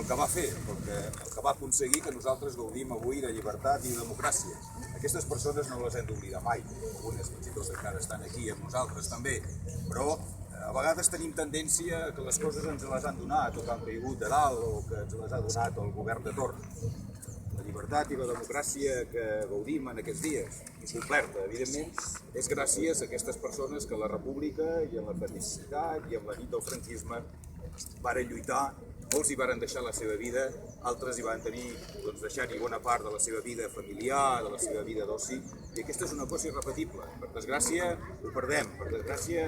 el que va fer, el que va aconseguir que nosaltres gaudim avui de llibertat i de democràcia. Aquestes persones no les hem d'oblidar mai, algunes fins i tot encara estan aquí amb nosaltres també, però a vegades tenim tendència que les coses ens les han donat o que han caigut de dalt o que ens les ha donat el govern de torn. La llibertat i la democràcia que gaudim en aquests dies, incomplerta, evidentment, és gràcies a aquestes persones que a la República i a la fraternicitat i amb la nit del franquisme varen lluitar. Molts hi varen deixar la seva vida, altres hi van tenir, deixar-hi bona part de la seva vida familiar, de la seva vida d'oci, i aquesta és una cosa irrepetible. Per desgràcia, ho perdem. Per desgràcia,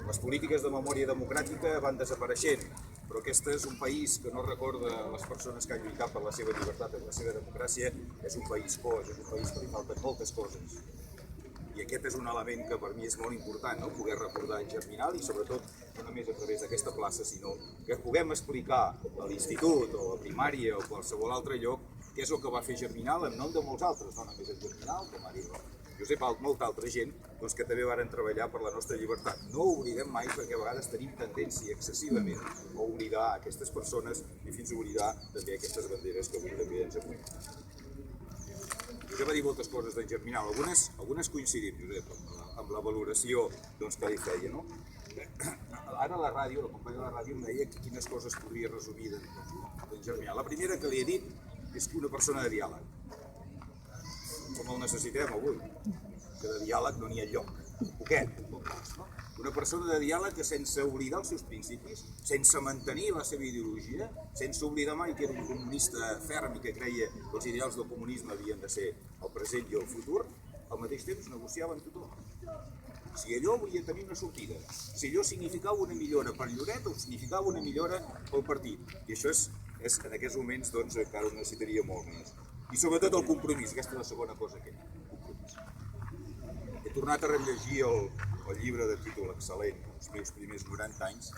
les polítiques de memòria democràtica van desapareixent, però aquest és un país que no recorda les persones que han lluitat per la seva llibertat i la seva democràcia, és un país coix, és un país que li falten moltes coses. I aquest és un element que per mi és molt important, no? Poder recordar en Germinal i sobretot no només a través d'aquesta plaça, sinó que puguem explicar a l'institut o a la primària o a qualsevol altre lloc què és el que va fer Germinal en nom de molts altres, no només en Germinal, com ha dit Josep Alt, molta altra gent que també varen treballar per la nostra llibertat. No ho oblidem mai perquè a vegades tenim tendència excessivament a oblidar aquestes persones i fins a oblidar també aquestes banderes que avui també ens apunten. Josep va dir moltes coses d'en Germinal, algunes coincidim, Josep, amb la valoració que li feia. No? Ara la ràdio, la companya de la ràdio em deia quines coses podria resumir d'en Germinal. La primera que li he dit és que una persona de diàleg, com el necessitem avui, que de diàleg no n'hi ha lloc, poquet, no? Una persona de diàleg que sense oblidar els seus principis, sense mantenir la seva ideologia, sense oblidar mai que era un comunista ferm i que creia que els ideals del comunisme havien de ser el present i el futur, al mateix temps negociava amb tothom. Si allò volia tenir una sortida, si allò significava una millora per Lloret o significava una millora pel partit. I això és en aquests moments encara ho necessitaria molt més. I sobretot el compromís, aquesta és la segona cosa que hi ha, el compromís. He tornat a rellegir el llibre de títol excel·lent, els meus primers 90 anys.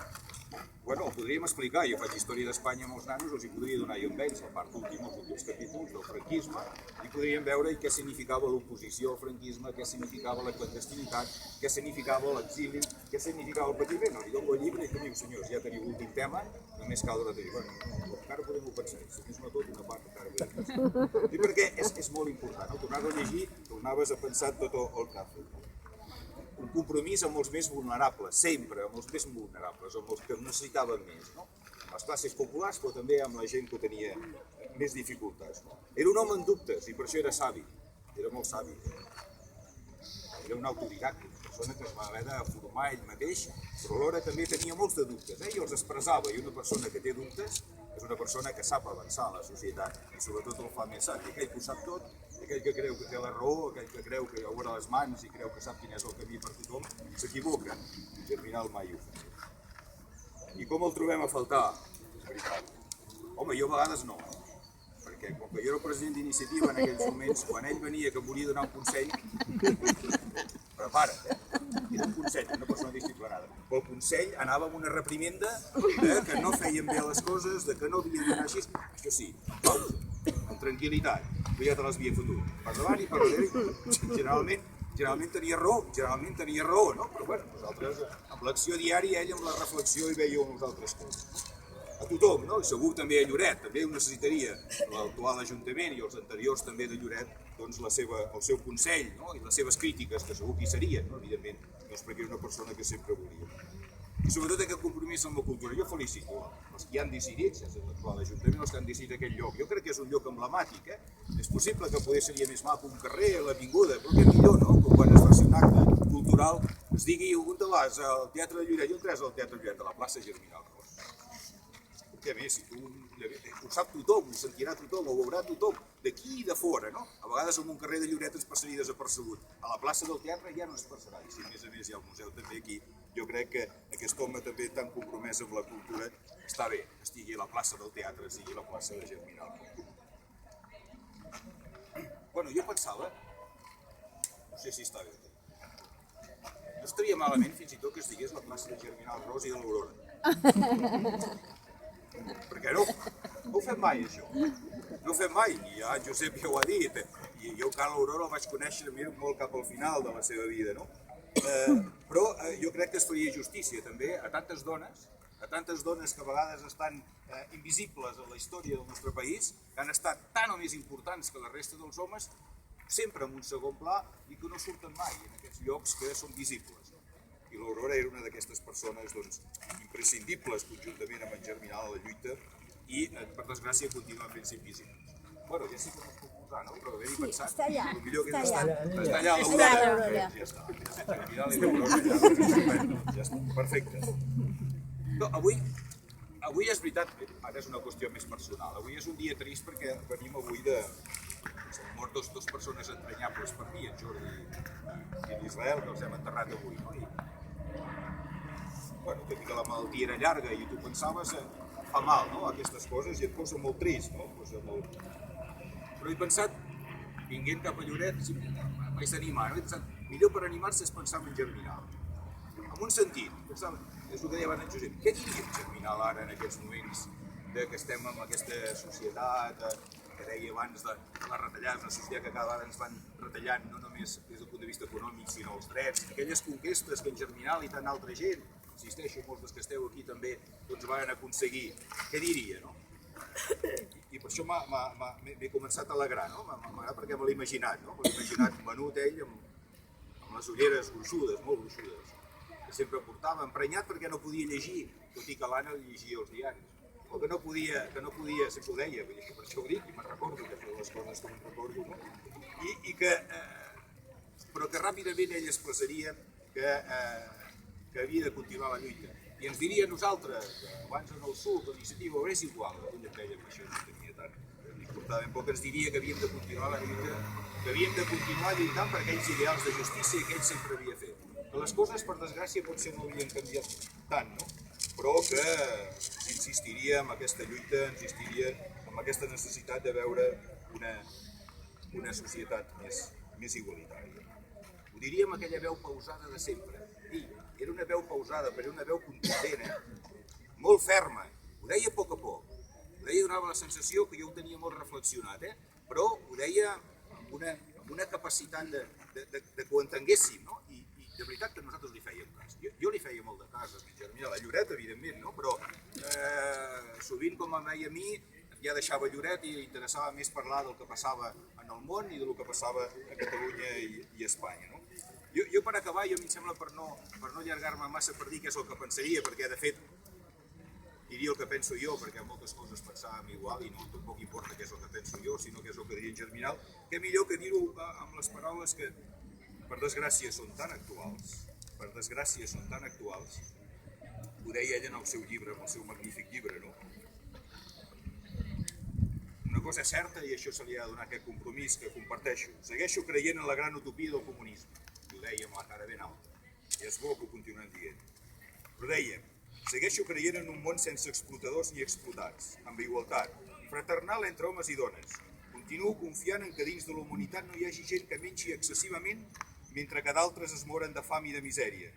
Bueno, ho podríem explicar, jo faig història d'Espanya amb els nanos, els hi podria donar jo amb ells, la part última, els últims capítols del franquisme, i podríem veure què significava l'oposició al franquisme, què significava la clandestinitat, què significava l'exili, què significava el patiment. Jo amb el llibre i que diu, senyors, ja teniu l'últim tema, només cal de dir, bueno, encara podem pensar, si més no tot una part encara podem pensar. I perquè és molt important, no? Tornar a llegir, tornaves a pensar tot el que ha fet. Un compromís amb els més vulnerables, sempre, amb els més vulnerables, amb els que necessitaven més, no? Les classes populars, però també amb la gent que tenia més dificultats. No? Era un home en dubtes i per això era savi, era molt savi. Era un autodidacte, una persona que es va haver de formar ell mateix, però alhora també tenia molts de dubtes, i els expressava, i una persona que té dubtes és una persona que sap avançar a la societat i sobretot el fa més savi, aquell que ho sap tot, aquell que creu que té la raó, aquell que creu que obre les mans i creu que sap quin és el camí per tothom, s'equivoca. Germinal mai ho fa. I com el trobem a faltar? És veritat. Home, jo a vegades no, perquè com que jo era el president d'Iniciativa en aquells moments, quan ell venia que em volia donar un consell, prepara't, era un consell, una persona disciplinada. Pel consell anava amb una reprimenda que no feien bé les coses, que no havien d'anar així. Això sí, pausa, amb tranquil·litat, que ja te les havia fotut. Per davant i per darrere, generalment tenia raó, no? Però bueno, nosaltres, amb l'acció diària, ell amb la reflexió hi veieu nosaltres coses. A tothom, no? I segur també a Lloret, també ho necessitaria l'actual Ajuntament i els anteriors també de Lloret, doncs el seu consell, no? I les seves crítiques, que segur que hi serien, no? Evidentment, doncs perquè era una persona que sempre volia. I sobretot aquest compromís amb la cultura. Jo felicito els que hi han decidit, és l'actual Ajuntament, els que han decidit aquest lloc. Jo crec que és un lloc emblemàtic, És possible que poder seria més maco un carrer, a l'avinguda, però què millor, no? Que quan es faci un acte cultural es digui, on te vas? Al Teatre de Lloret, i on tres al Teatre de Lloret? A la plaça Germinal. Què més, si tu ho sap tothom, ho sentirà tothom, ho veurà tothom, d'aquí i de fora, no? A vegades en un carrer de Lloret ens passaria desapercebut. A la plaça del Teatre ja no es passarà, i si a més hi ha el museu també aquí, jo crec que aquest home també tan compromès amb la cultura està bé, estigui a la plaça del Teatre, sigui a la plaça de Germinal. Bueno, jo pensava, no sé si està bé, no estaria malament fins i tot que estigués a la plaça de Germinal Ros i de l'Aurora. Perquè no ho fem mai, això. No ho fem mai, i ja Josep ja ho ha dit, i jo encara l'Aurora el vaig conèixer molt cap al final de la seva vida, no? Però jo crec que es faria justícia també a tantes dones, a tantes dones que a vegades estan invisibles en la història del nostre país, que han estat tan o més importants que la resta dels homes, sempre en un segon pla i que no surten mai en aquests llocs que són visibles. I l'Aurora era una d'aquestes persones imprescindibles, conjuntament amb en Germinal, a la lluita, i per desgràcia continua fent-se invisibles. Bueno, ja sé que no es pot posar, no? Però haver-hi pensat... Està allà, està allà a l'Aurora. Ja està, Germinal i l'Aurora, ja està, perfecte. No, avui és veritat, ara és una qüestió més personal, avui és un dia trist perquè venim avui de... S'han mort dos persones entranyables per mi, en Jordi i l'Israel, que els hem enterrat avui. Bueno, tot i que la malaltia era llarga i tu pensaves, fa mal, no?, aquestes coses, i et posa molt trist, no? Però he pensat, vinguent cap a Lloret, vaig d'animar, no? He pensat, millor per animar-se és pensar en Germinal. En un sentit, pensava, és el que deia abans en Josep, què diria en Germinal ara en aquests moments que estem en aquesta societat, que deia abans de les retallades, una societat que cada vegada ens van retallant no només des del punt de vista econòmic, sinó els drets, aquelles conquestes que en Germinal i tant altra gent, insisteixo, molts dels que esteu aquí també, doncs van aconseguir, què diria, no? I per això m'he començat a alegrar, no? M'ha agradat perquè me l'he imaginat, no? Me l'he imaginat menut ell amb les ulleres gruixudes, molt gruixudes, que sempre portava, emprenyat perquè no podia llegir, tot i que l'Anna llegia els diaris. O que no podia, sempre ho deia, per això ho dic, i me'n recordo que són les coses que me'n recordo, no? Però que ràpidament ell expressaria que havia de continuar la lluita. I ens diria a nosaltres, abans en el sud, l'iniciativa obrera és igual, ell em deia, això no tenia tant, li portava ben poc, ens diria que havíem de continuar la lluita, que havíem de continuar lluitant per aquells ideals de justícia que ell sempre havia fet. Que les coses, per desgràcia, potser no havien canviat tant, no? Però que insistiria en aquesta lluita, insistiria en aquesta necessitat de veure una societat més igualitària. Ho diria amb aquella veu pausada de sempre. Era una veu pausada, però era una veu contundent, molt ferma. Ho deia a poc a poc. Ho deia, donava la sensació que jo ho tenia molt reflexionat, però ho deia amb una capacitat de que ho entenguéssim, no? I de veritat que nosaltres li fèiem cas. Jo li feia molt de cas a Germinal, a Lloret, evidentment, no? Però sovint, com em deia a mi, ja deixava Lloret i li interessava més parlar del que passava en el món i del que passava a Catalunya i a Espanya, no? Jo per acabar, a mi em sembla, per no allargar-me massa per dir què és el que pensaria, perquè de fet diria el que penso jo, perquè moltes coses pensàvem igual i no tampoc importa què és el que penso jo, sinó què és el que diria en Germinal, què millor que dir-ho amb les paraules que, per desgràcia, són tan actuals, ho deia ell en el seu llibre, en el seu magnífic llibre, no? Una cosa és certa, i això se li ha de donar aquest compromís que comparteixo, segueixo creient en la gran utopia del comunisme, i ho deia amb la cara ben alta, i és bo que ho continuem dient, però dèiem, segueixo creient en un món sense explotadors ni explotats, amb igualtat, fraternal entre homes i dones. Continuo confiant en que dins de la humanitat no hi hagi gent que mengi excessivament mentre que d'altres es moren de fam i de misèria.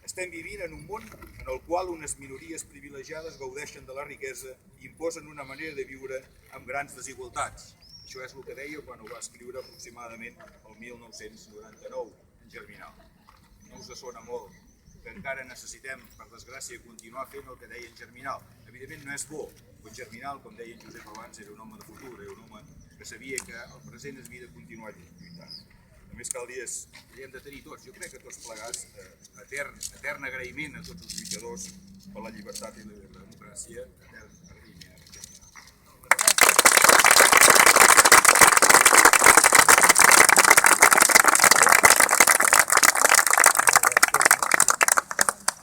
Estem vivint en un món en el qual unes minories privilegiades gaudeixen de la riquesa i imposen una manera de viure amb grans desigualtats. Això és el que deia quan ho va escriure aproximadament el 1999, en Germinal. No us sona molt que encara necessitem, per desgràcia, continuar fent el que deia en Germinal. Evidentment no és bo, però en Germinal, com deia en Josep abans, era un home de futur, era un home que sabia que el present es havia de continuar lluitant. Només cal dir que hem de tenir tots, jo crec que tots plegats, etern agraïment a tots els lluitadors per la llibertat i la democràcia, etern